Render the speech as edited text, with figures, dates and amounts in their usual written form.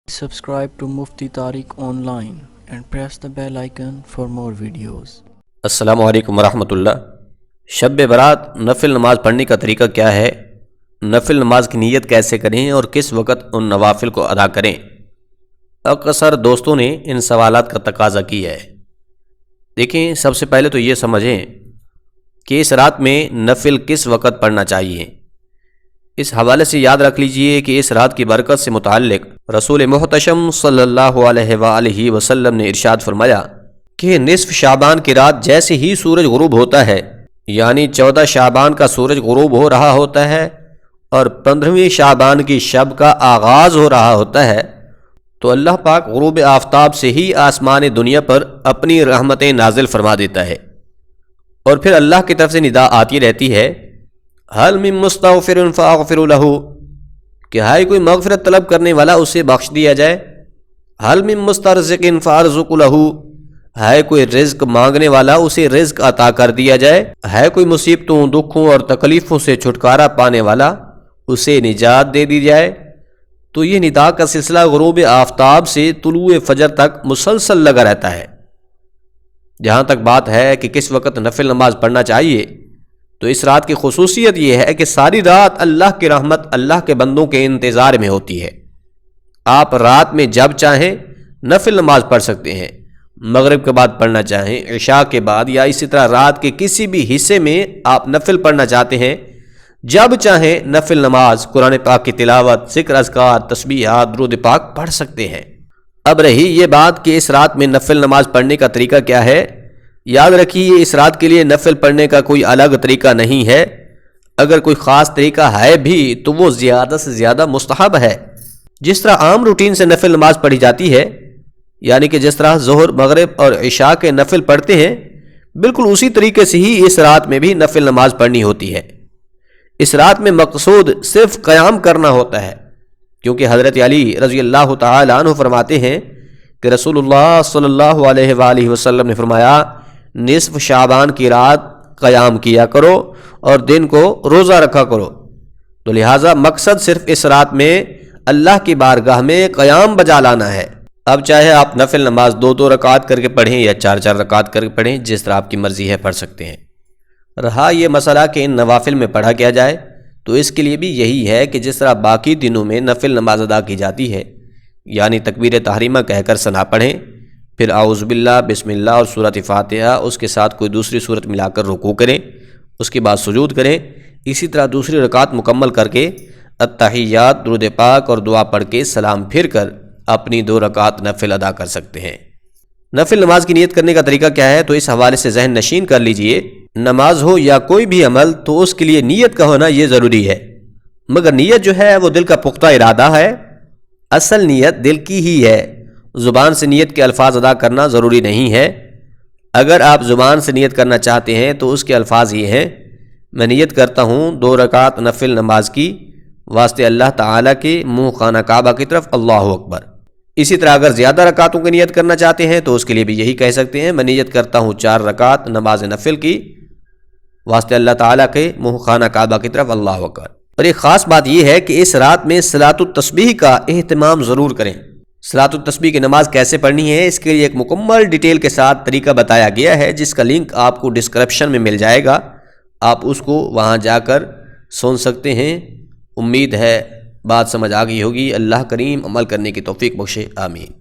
Subscribe to Mufti Tariq Online and press the bell icon for more videos. السلام علیکم ورحمۃ اللہ۔ شب برات نفل نماز پڑھنے کا طریقہ کیا ہے؟ نفل نماز کی نیت کیسے کریں اور کس وقت ان نوافل کو ادا کریں؟ اکثر دوستوں نے ان سوالات کا تقاضا کیا ہے۔ دیکھیں، سب سے پہلے تو یہ سمجھیں کہ اس رات میں نفل کس وقت پڑھنا چاہیے۔ اس حوالے سے یاد رکھ لیجئے کہ اس رات کی برکت سے متعلق رسول محتشم صلی اللہ علیہ وآلہ وسلم نے ارشاد فرمایا کہ نصف شعبان کی رات جیسے ہی سورج غروب ہوتا ہے، یعنی 14 شعبان کا سورج غروب ہو رہا ہوتا ہے اور 15ویں شعبان کی شب کا آغاز ہو رہا ہوتا ہے، تو اللہ پاک غروب آفتاب سے ہی آسمان دنیا پر اپنی رحمتیں نازل فرما دیتا ہے، اور پھر اللہ کی طرف سے ندا آتی رہتی ہے، حل من مستغفر فاغفر لہ، کہ ہے کوئی مغفرت طلب کرنے والا اسے بخش دیا جائے، حل من مسترزق فارزق لہ، ہے کوئی رزق مانگنے والا اسے رزق عطا کر دیا جائے، ہے کوئی مصیبتوں، دکھوں اور تکلیفوں سے چھٹکارا پانے والا اسے نجات دے دی جائے۔ تو یہ ندا کا سلسلہ غروب آفتاب سے طلوع فجر تک مسلسل لگا رہتا ہے۔ جہاں تک بات ہے کہ کس وقت نفل نماز پڑھنا چاہیے، تو اس رات کی خصوصیت یہ ہے کہ ساری رات اللہ کی رحمت اللہ کے بندوں کے انتظار میں ہوتی ہے۔ آپ رات میں جب چاہیں نفل نماز پڑھ سکتے ہیں، مغرب کے بعد پڑھنا چاہیں، عشاء کے بعد، یا اسی طرح رات کے کسی بھی حصے میں آپ نفل پڑھنا چاہتے ہیں، جب چاہیں نفل نماز، قرآن پاک کی تلاوت، ذکر اذکار، تسبیحات، درود پاک پڑھ سکتے ہیں۔ اب رہی یہ بات کہ اس رات میں نفل نماز پڑھنے کا طریقہ کیا ہے، یاد رکھیے اس رات کے لیے نفل پڑھنے کا کوئی الگ طریقہ نہیں ہے۔ اگر کوئی خاص طریقہ ہے بھی تو وہ زیادہ سے زیادہ مستحب ہے۔ جس طرح عام روٹین سے نفل نماز پڑھی جاتی ہے، یعنی کہ جس طرح ظہر، مغرب اور عشاء کے نفل پڑھتے ہیں، بالکل اسی طریقے سے ہی اس رات میں بھی نفل نماز پڑھنی ہوتی ہے۔ اس رات میں مقصود صرف قیام کرنا ہوتا ہے، کیونکہ حضرت علی رضی اللہ تعالی عنہ فرماتے ہیں کہ رسول اللہ صلی اللہ علیہ وآلہ وسلم نے فرمایا، نصف شعبان کی رات قیام کیا کرو اور دن کو روزہ رکھا کرو۔ تو لہٰذا مقصد صرف اس رات میں اللہ کی بارگاہ میں قیام بجا لانا ہے۔ اب چاہے آپ نفل نماز 2 رکعت کر کے پڑھیں یا 4 رکعت کر کے پڑھیں، جس طرح آپ کی مرضی ہے پڑھ سکتے ہیں۔ رہا یہ مسئلہ کہ ان نوافل میں پڑھا کیا جائے، تو اس کے لیے بھی یہی ہے کہ جس طرح باقی دنوں میں نفل نماز ادا کی جاتی ہے، یعنی تکبیر تحریمہ کہہ کر ثنا پڑھیں، پھر اعوذ باللہ، بسم اللہ اور سورۃ فاتحہ، اس کے ساتھ کوئی دوسری سورت ملا کر رکوع کریں، اس کے بعد سجود کریں، اسی طرح دوسری رکعت مکمل کر کے التحیات، درود پاک اور دعا پڑھ کے سلام پھر کر اپنی 2 رکعت نفل ادا کر سکتے ہیں۔ نفل نماز کی نیت کرنے کا طریقہ کیا ہے، تو اس حوالے سے ذہن نشین کر لیجئے، نماز ہو یا کوئی بھی عمل، تو اس کے لیے نیت کا ہونا یہ ضروری ہے، مگر نیت جو ہے وہ دل کا پختہ ارادہ ہے، اصل نیت دل کی ہی ہے۔ زبان سے نیت کے الفاظ ادا کرنا ضروری نہیں ہے۔ اگر آپ زبان سے نیت کرنا چاہتے ہیں تو اس کے الفاظ یہ ہیں، میں نیت کرتا ہوں 2 رکعت نفل نماز کی واسطے اللہ تعالیٰ کے منہ خانہ کعبہ کی طرف، اللہ اکبر۔ اسی طرح اگر زیادہ رکعتوں کی نیت کرنا چاہتے ہیں تو اس کے لیے بھی یہی کہہ سکتے ہیں، میں نیت کرتا ہوں 4 رکعت نماز نفل کی واسطے اللہ تعالیٰ کے منہ خانہ کعبہ کی طرف، اللہ اکبر۔ اور ایک خاص بات یہ ہے کہ اس رات میں صلاۃ التسبیح کا اہتمام ضرور کریں۔ صلاۃ التسبیح کی نماز کیسے پڑھنی ہے، اس کے لیے ایک مکمل ڈیٹیل کے ساتھ طریقہ بتایا گیا ہے، جس کا لنک آپ کو ڈسکرپشن میں مل جائے گا، آپ اس کو وہاں جا کر سن سکتے ہیں۔ امید ہے بات سمجھ آ گئی ہوگی۔ اللہ کریم عمل کرنے کی توفیق بخشے، آمین۔